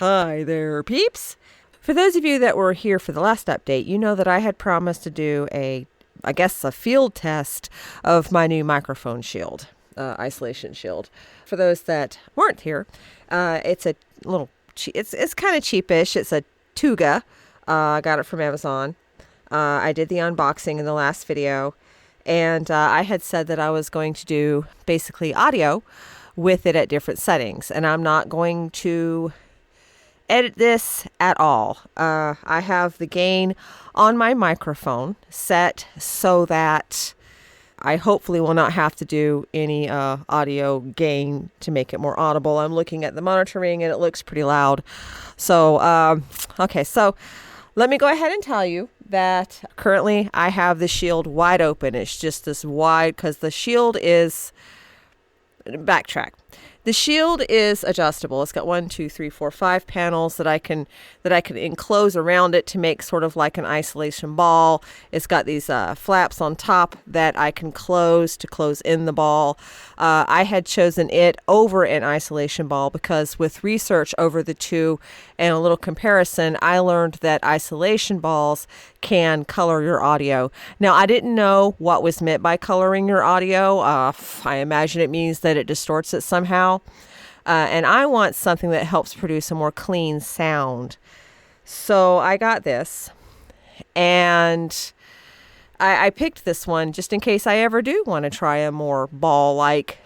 Hi there, peeps. For those of you that were here for the last update, you know that I had promised to do a field test of my new microphone shield, isolation shield. For those that weren't here, it's a little, it's kind of cheapish. It's a Tuga. I got it from Amazon. I did the unboxing in the last video, and I had said that I was going to do basically audio with it at different settings, and I'm not going to edit this at all. I have the gain on my microphone set so that I hopefully will not have to do any audio gain to make it more audible. I'm looking at the monitoring and it looks pretty loud. So, okay, so let me go ahead and tell you that currently I have the shield wide open. It's just this wide because the shield is, backtrack. The shield is adjustable. It's got 5 panels that I can enclose around it to make sort of like an isolation ball. It's got these flaps on top that I can close to close in the ball. I had chosen it over an isolation ball because with research over the two and a little comparison, I learned that isolation balls can color your audio. Now, I didn't know what was meant by coloring your audio. I imagine it means that it distorts it somehow. And I want something that helps produce a more clean sound. So I got this, and I picked this one just in case I ever do want to try a more ball-like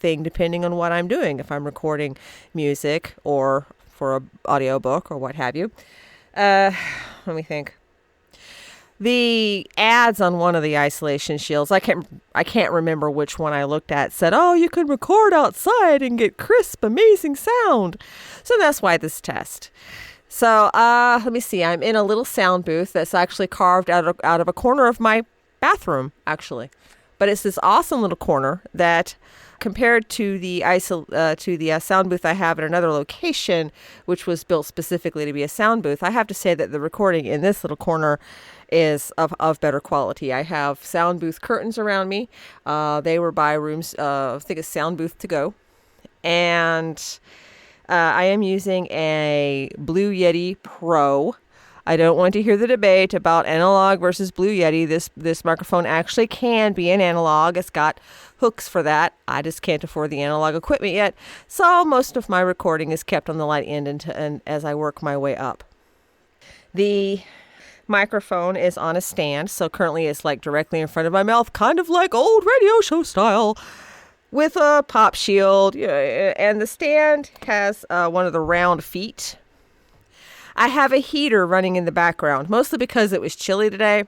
thing, depending on what I'm doing, if I'm recording music or for an audiobook or what have you. Let me think. The ads on one of the isolation shields, I can't remember which one I looked at, said, oh, you can record outside and get crisp, amazing sound. So that's why this test. So let me see. I'm in a little sound booth that's actually carved out of a corner of my bathroom, actually. But it's this awesome little corner that, compared to the sound booth I have at another location, which was built specifically to be a sound booth, I have to say that the recording in this little corner is of better quality. I have sound booth curtains around me. They were by rooms, I think it's Sound Booth to Go. And I am using a Blue Yeti Pro. I don't want to hear the debate about analog versus Blue Yeti. This microphone actually can be an analog. It's got hooks for that. I just can't afford the analog equipment yet. So most of my recording is kept on the light end and as I work my way up. The microphone is on a stand, so currently it's like directly in front of my mouth, kind of like old radio show style, with a pop shield. And the stand has one of the round feet. I have a heater running in the background, mostly because it was chilly today,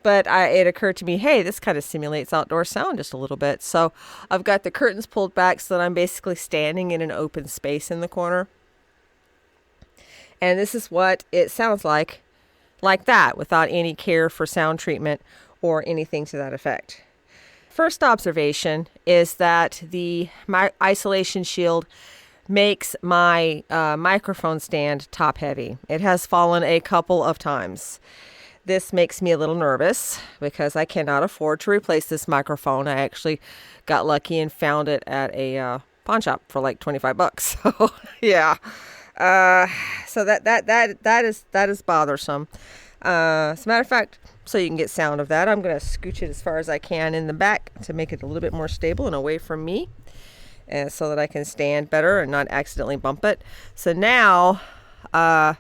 but it occurred to me, hey, this kind of simulates outdoor sound just a little bit. So I've got the curtains pulled back so that I'm basically standing in an open space in the corner. And this is what it sounds like that, without any care for sound treatment or anything to that effect. First observation is that my isolation shield makes my microphone stand top heavy. It has fallen a couple of times. This makes me a little nervous because I cannot afford to replace this microphone. I actually got lucky and found it at a pawn shop for like $25. So yeah. So that is bothersome. As a matter of fact, so you can get sound of that, I'm going to scooch it as far as I can in the back to make it a little bit more stable and away from me, and so that I can stand better and not accidentally bump it. So now, I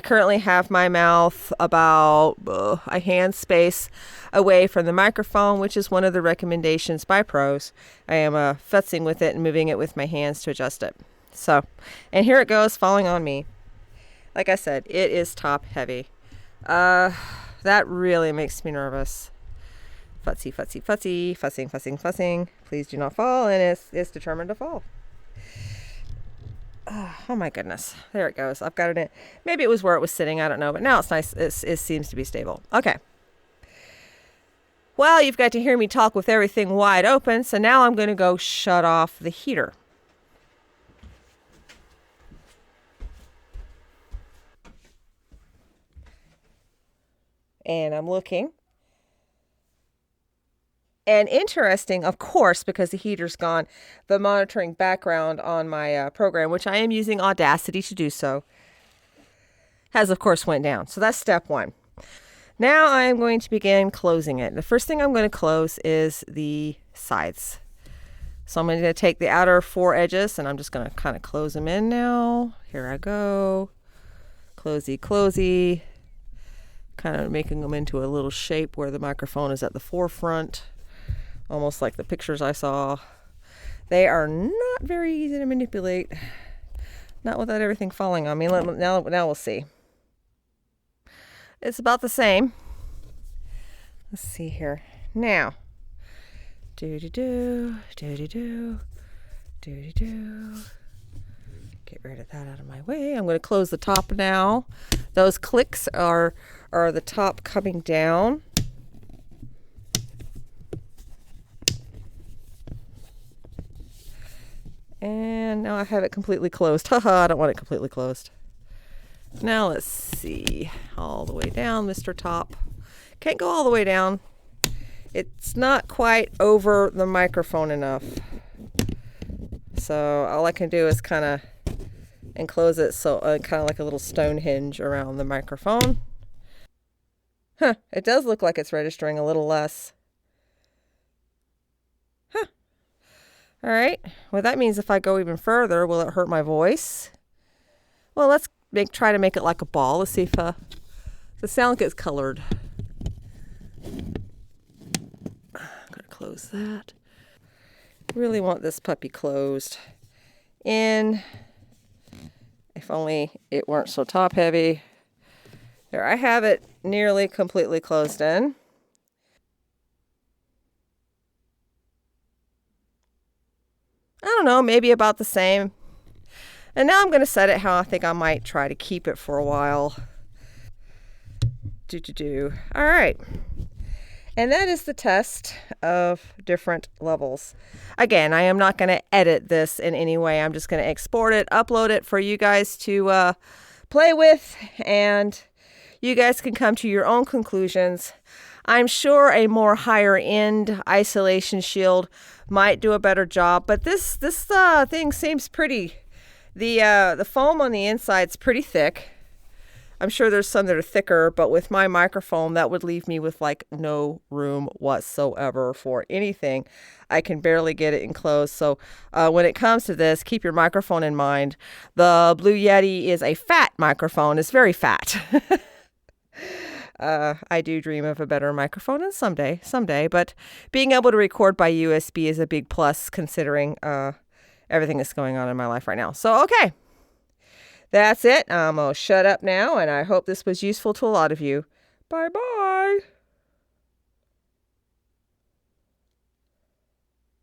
currently have my mouth about a hand space away from the microphone, which is one of the recommendations by pros. I am futzing with it and moving it with my hands to adjust it. So, and here it goes, falling on me. Like I said, it is top heavy. That really makes me nervous. Futzy, futzy, futzy, fussing, fussing, fussing. Please do not fall, and it's determined to fall. Oh my goodness. There it goes. I've got it in. Maybe it was where it was sitting. I don't know, but now it's nice. It seems to be stable. Okay. Well, you've got to hear me talk with everything wide open, so now I'm going to go shut off the heater. And I'm looking And interesting, of course, because the heater's gone, the monitoring background on my program, which I am using Audacity to do so, has of course went down. So that's step one. Now I'm going to begin closing it. The first thing I'm going to close is the sides. So I'm going to take the outer 4 edges and I'm just going to kind of close them in now. Here I go. Closey, closey. Kind of making them into a little shape where the microphone is at the forefront. Almost like the pictures I saw. They are not very easy to manipulate. Not without everything falling on me. Now we'll see. It's about the same. Let's see here. Now. Do-do-do, do-do-do, do-do-do. Get rid of that out of my way. I'm going to close the top now. Those clicks are the top coming down. And now I have it completely closed. Haha, I don't want it completely closed. Now let's see. All the way down, Mr. Top. Can't go all the way down. It's not quite over the microphone enough. So all I can do is kind of enclose it so kind of like a little stone hinge around the microphone. Huh, it does look like it's registering a little less. Huh. All right. Well, that means if I go even further, will it hurt my voice? Well, let's try to make it like a ball. Let's see if the sound gets colored. I'm going to close that. Really want this puppy closed in. If only it weren't so top heavy. There, I have it nearly completely closed in. I don't know, maybe about the same. And now I'm going to set it how I think I might try to keep it for a while. All right. And that is the test of different levels. Again, I am not going to edit this in any way. I'm just going to export it, upload it for you guys to play with, and you guys can come to your own conclusions. I'm sure a more higher end isolation shield might do a better job, but this thing seems pretty. The foam on the inside is pretty thick. I'm sure there's some that are thicker, but with my microphone, that would leave me with like no room whatsoever for anything. I can barely get it enclosed. So when it comes to this, keep your microphone in mind. The Blue Yeti is a fat microphone. It's very fat. I do dream of a better microphone, and someday, but being able to record by USB is a big plus considering everything that's going on in my life right now. So, okay. That's it. I'm going to shut up now, and I hope this was useful to a lot of you. Bye-bye.